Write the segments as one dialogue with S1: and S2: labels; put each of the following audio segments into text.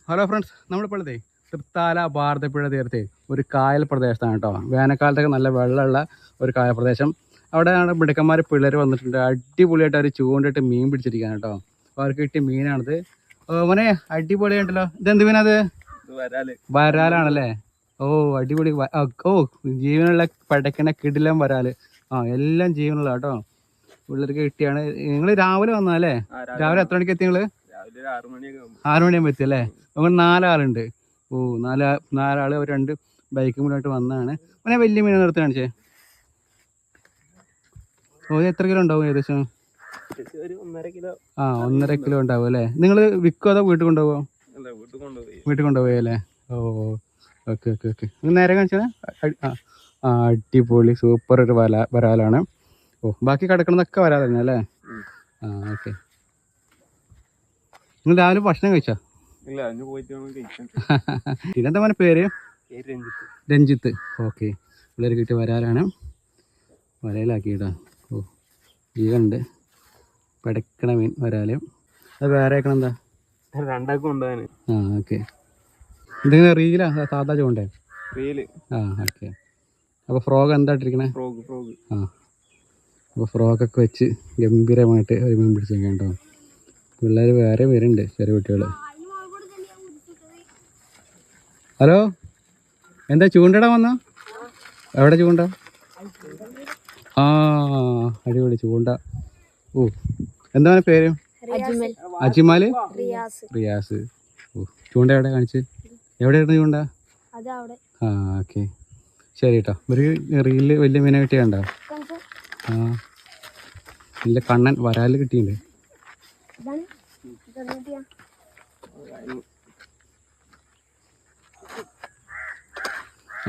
S1: Hello friends, നമ്മളിപ്പോൾ ഉള്ളതേ തൃത്താല ഭാരതപ്പുഴ തീരത്തെ ഒരു കായൽ പ്രദേശത്താണ് കേട്ടോ. വേനൽക്കാലത്തൊക്കെ നല്ല വെള്ളമുള്ള ഒരു കായൽ പ്രദേശം. അവിടെയാണ് മിടുക്കന്മാർ പിള്ളേർ വന്നിട്ടുണ്ട്. അടിപൊളിയായിട്ട് അവർ ചൂണ്ടിട്ട് മീൻ പിടിച്ചിരിക്കുകയാണ് കേട്ടോ. അപ്പോൾ അവർക്ക് കിട്ടിയ മീനാണിത്. മോനെ അടിപൊളിയായിട്ടല്ലോ. ഇതെന്ത് മീനത്? വരാലാണല്ലേ? ഓ അടിപൊളി. ഓ ജീവനുള്ള പടക്കണ കിടിലം വരാല്. എല്ലാം ജീവനുള്ള കേട്ടോ. പിള്ളേർക്ക് കിട്ടിയാണ്. നിങ്ങൾ രാവിലെ വന്നല്ലേ? രാവിലെ എത്ര മണിക്ക് എത്തി? നിങ്ങൾ 6 മണിയാകുമ്പോൾ എത്തി അല്ലേ? നമ്മൾ 4 ആളുണ്ട്. ഓ നാലാൾ ഒരു 2 ബൈക്ക് മുന്നോട്ട് വന്നതാണ്. പിന്നെ വലിയ മീൻ നിർത്തി കാണിച്ചേ. ഓ എത്ര കിലോ ഉണ്ടാവും ഏകദേശം? 1.5 കിലോ ഉണ്ടാവും അല്ലേ? നിങ്ങൾ വിൽക്കോ അതോ വീട്ടിൽ കൊണ്ടുപോകോ? വീട്ടിൽ കൊണ്ടുപോയി അല്ലേ? ഓ ഓക്കെ ഓക്കെ ഓക്കെ. നേരെ കാണിച്ചാൽ അടിപൊളി സൂപ്പർ ഒരു വരാലാണ്. ഓ ബാക്കി കിടക്കണതൊക്കെ വരാതെ തന്നെ അല്ലേ? ഓക്കെ. നിങ്ങൾ രാവിലെ ഭക്ഷണം കഴിച്ചോ? ഇതെന്താ മോനെ പേര്? രഞ്ജിത്ത്. ഓക്കെ. പിള്ളേർ കിട്ടി വരാലാണ്. വരയിലാക്കിയിട്ടാ. ഓ ജീവനുണ്ട്. പടക്കണ മീൻ വരാല്. അത് വേറെ ആക്കണം എന്താ? ഓക്കെ. എന്തെങ്കിലും റീലാ സാധാ ചൂണ്ടേ? ഓക്കെ. അപ്പോൾ ഫ്രോഗ് എന്താ ഇട്ടിരിക്കണേ? അപ്പോൾ ഫ്രോഗൊക്കെ വെച്ച് ഗംഭീരമായിട്ട് ഒരു മീൻ പിടിച്ചേക്കാം കേട്ടോ. പിള്ളേർ വേറെ വരുന്നുണ്ട്, ചെറിയ കുട്ടികൾ. ഹലോ, എന്താ ചൂണ്ടയിടാൻ വന്നോ? എവിടെ ചൂണ്ട? അടിപൊളി ചൂണ്ട. ഓ എന്താണ് പേര്? അജിമാല് റിയാസ്. ഓ ചൂണ്ട എവിടെ കാണിച്ച്? എവിടെയായിരുന്നു ചൂണ്ട? ഓക്കെ ശരി കേട്ടോ. ഒരു റീലിൽ വലിയ മീനെ കിട്ടിയാണ്ടോ? നല്ല കണ്ണൻ വരാല് കിട്ടിയിട്ടുണ്ട്.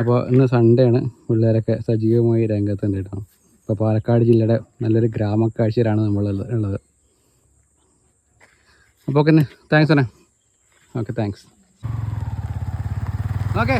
S1: അപ്പോൾ ഇന്ന് സൺഡേ ആണ്. പിള്ളേരൊക്കെ സജീവമായി രംഗത്തുണ്ട് കേട്ടോ. ഇപ്പോൾ പാലക്കാട് ജില്ലയുടെ നല്ലൊരു ഗ്രാമക്കാഴ്ചയിലാണ് നമ്മളുള്ളത്. അപ്പോൾ ഓക്കെ, താങ്ക്സ് അണ്ണേ. Okay thanks. ഓക്കെ.